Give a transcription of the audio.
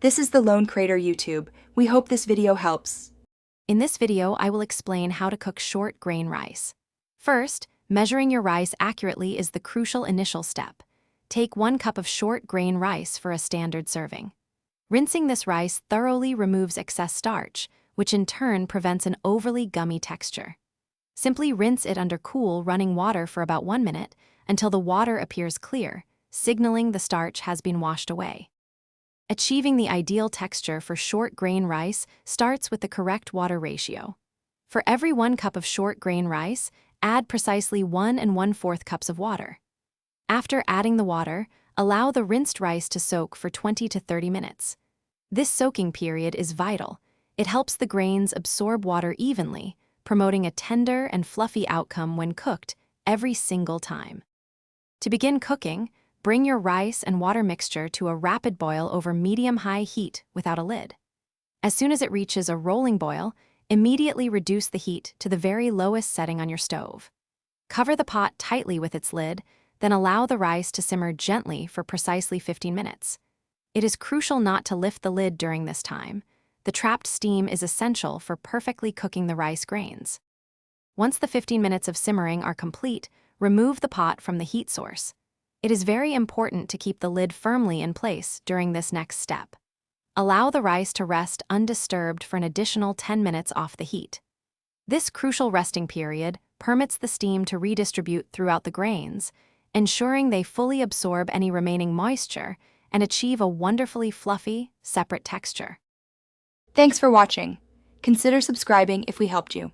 This is the Lone Crater YouTube. We hope this video helps. In this video, I will explain how to cook short grain rice. First, measuring your rice accurately is the crucial initial step. Take 1 cup of short grain rice for a standard serving. Rinsing this rice thoroughly removes excess starch, which in turn prevents an overly gummy texture. Simply rinse it under cool, running water for about 1 minute until the water appears clear, signaling the starch has been washed away. Achieving the ideal texture for short grain rice starts with the correct water ratio. For every 1 cup of short grain rice, add precisely 1 1/4 cups of water. After adding the water, allow the rinsed rice to soak for 20 to 30 minutes. This soaking period is vital. It helps the grains absorb water evenly, promoting a tender and fluffy outcome when cooked every single time. To begin cooking, bring your rice and water mixture to a rapid boil over medium-high heat without a lid. As soon as it reaches a rolling boil, immediately reduce the heat to the very lowest setting on your stove. Cover the pot tightly with its lid, then allow the rice to simmer gently for precisely 15 minutes. It is crucial not to lift the lid during this time. The trapped steam is essential for perfectly cooking the rice grains. Once the 15 minutes of simmering are complete, remove the pot from the heat source. It is very important to keep the lid firmly in place during this next step. Allow the rice to rest undisturbed for an additional 10 minutes off the heat. This crucial resting period permits the steam to redistribute throughout the grains, ensuring they fully absorb any remaining moisture and achieve a wonderfully fluffy, separate texture. Thanks for watching. Consider subscribing if we helped you.